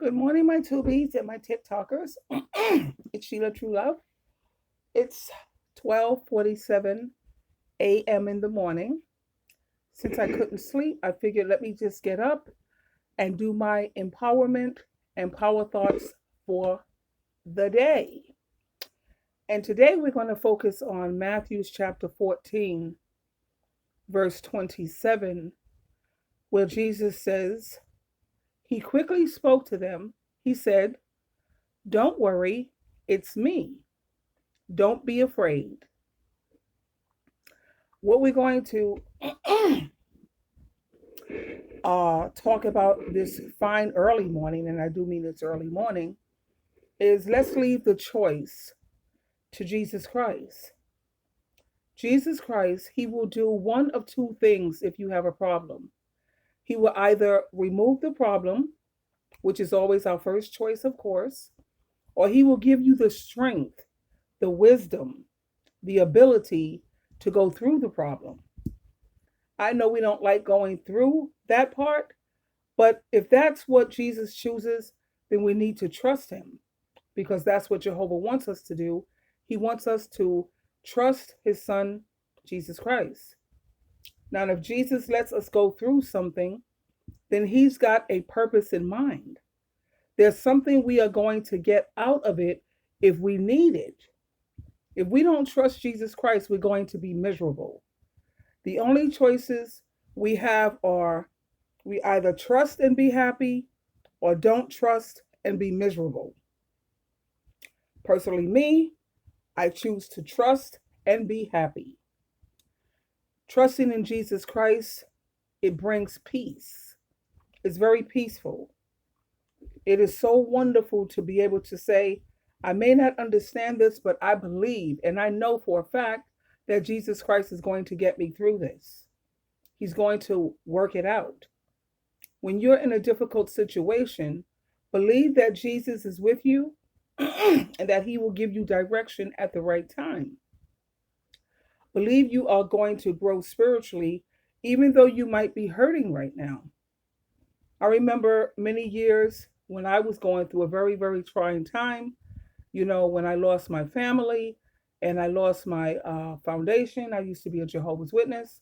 Good morning, my tubies and my TikTokers. It's SheilaTruelove. It's 12:47 a.m. in the morning. Since I couldn't sleep, I figured let me just get up and do my empowerment and power thoughts for the day. And today we're going to focus on Matthew's chapter 14, verse 27, where Jesus says, He quickly spoke to them. He said, Don't worry, it's me. Don't be afraid. What we're going to talk about this fine early morning, and I do mean it's early morning, is let's leave the choice to Jesus Christ. Jesus Christ, He will do one of two things if you have a problem. He will either remove the problem, which is always our first choice, of course, or He will give you the strength, the wisdom, the ability to go through the problem. I know we don't like going through that part, but if that's what Jesus chooses, then we need to trust Him because that's what Jehovah wants us to do. He wants us to trust His Son, Jesus Christ. Now, if Jesus lets us go through something, then He's got a purpose in mind. There's something we are going to get out of it if we need it. If we don't trust Jesus Christ, we're going to be miserable. The only choices we have are we either trust and be happy or don't trust and be miserable. Personally, me, I choose to trust and be happy. Trusting in Jesus Christ, it brings peace. It's very peaceful. It is so wonderful to be able to say, I may not understand this, but I believe and I know for a fact that Jesus Christ is going to get me through this. He's going to work it out. When you're in a difficult situation, believe that Jesus is with you and that He will give you direction at the right time. Believe you are going to grow spiritually, even though you might be hurting right now. I remember many years when I was going through a very, very trying time, when I lost my family and I lost my foundation. I used to be a Jehovah's Witness.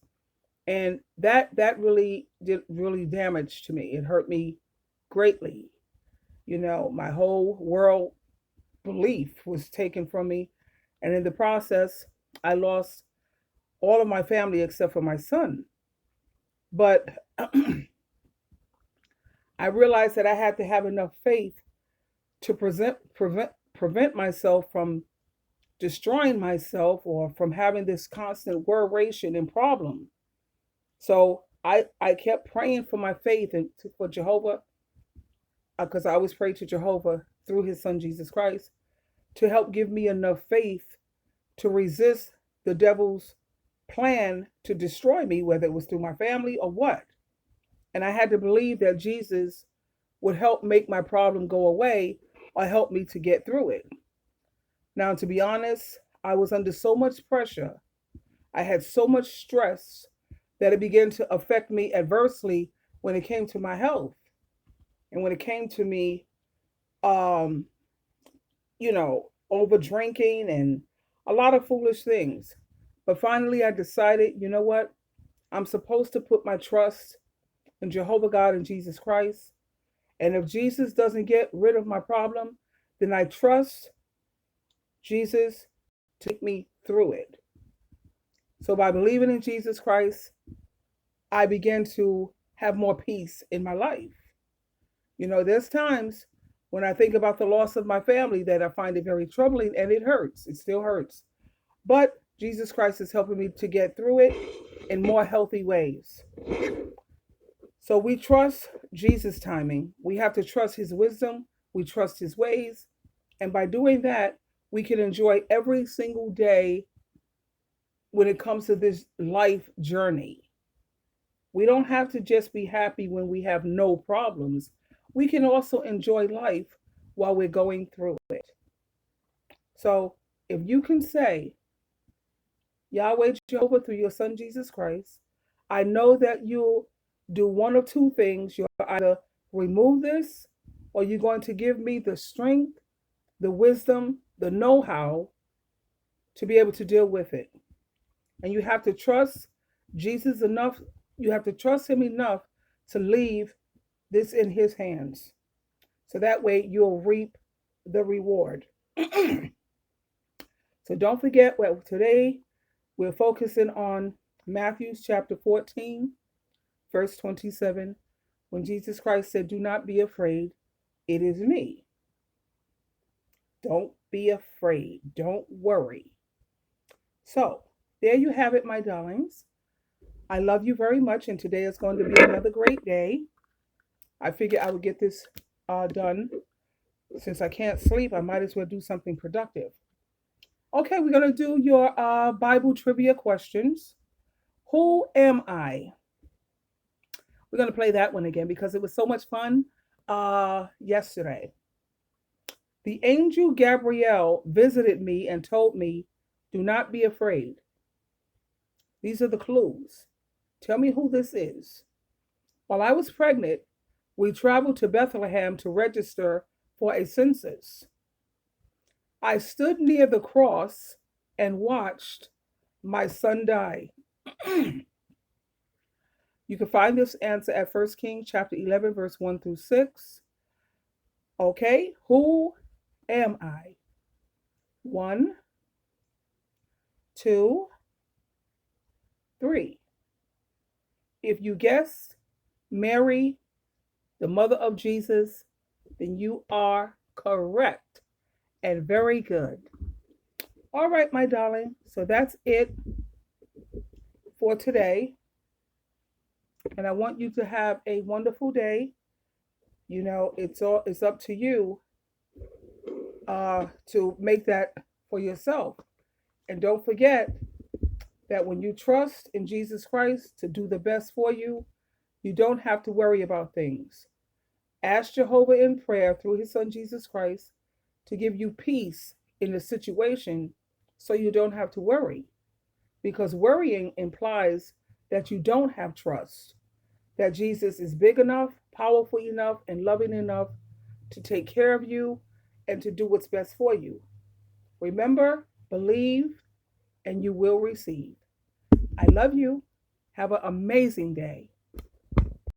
And that really did really damage to me. It hurt me greatly. My whole world belief was taken from me. And in the process, I lost all of my family except for my son. But I realized that I had to have enough faith to prevent myself from destroying myself or from having this constant worration and problem. So I kept praying for my faith and for Jehovah, because I always prayed to Jehovah through His Son Jesus Christ to help give me enough faith to resist the devil's plan to destroy me, whether it was through my family or what. And I had to believe that Jesus would help make my problem go away or help me to get through it. Now, to be honest, I was under so much pressure. I had so much stress that it began to affect me adversely when it came to my health. And when it came to me, over drinking and a lot of foolish things. But finally, I decided, you know what? I'm supposed to put my trust in Jehovah God and Jesus Christ. And if Jesus doesn't get rid of my problem, then I trust Jesus to take me through it. So by believing in Jesus Christ, I began to have more peace in my life. There's times when I think about the loss of my family that I find it very troubling, and it hurts. It still hurts. But Jesus Christ is helping me to get through it in more healthy ways. So we trust Jesus' timing. We have to trust His wisdom. We trust His ways. And by doing that, we can enjoy every single day when it comes to this life journey. We don't have to just be happy when we have no problems. We can also enjoy life while we're going through it. So if you can say, Yahweh Jehovah through your Son Jesus Christ, I know that you'll do one of two things. You'll either remove this or you're going to give me the strength, the wisdom, the know how to be able to deal with it. And you have to trust Jesus enough, you have to trust Him enough to leave this in His hands. So that way you'll reap the reward. So don't forget, well, today we're focusing on Matthew chapter 14, verse 27, when Jesus Christ said, "Do not be afraid, it is me." Don't be afraid. Don't worry. So, there you have it, my darlings. I love you very much, and today is going to be another great day. I figured I would get this done. Since I can't sleep, I might as well do something productive. Okay, we're going to do your Bible trivia questions. Who am I? We're going to play that one again because it was so much fun yesterday. The angel Gabriel visited me and told me, "Do not be afraid." These are the clues. Tell me who this is. While I was pregnant, we traveled to Bethlehem to register for a census. I stood near the cross and watched my son die. You can find this answer at 1 Kings chapter 11, verse 1 through 6. Okay, who am I? 1, 2, 3. If you guessed Mary, the mother of Jesus, then you are correct and very good. All right, my darling. So that's it for today. And I want you to have a wonderful day. You know, it's up to you to make that for yourself. And don't forget that when you trust in Jesus Christ to do the best for you, you don't have to worry about things. Ask Jehovah in prayer through His Son Jesus Christ to give you peace in the situation so you don't have to worry. Because worrying implies that you don't have trust, that Jesus is big enough, powerful enough, and loving enough to take care of you and to do what's best for you. Remember, believe, and you will receive. I love you. Have an amazing day.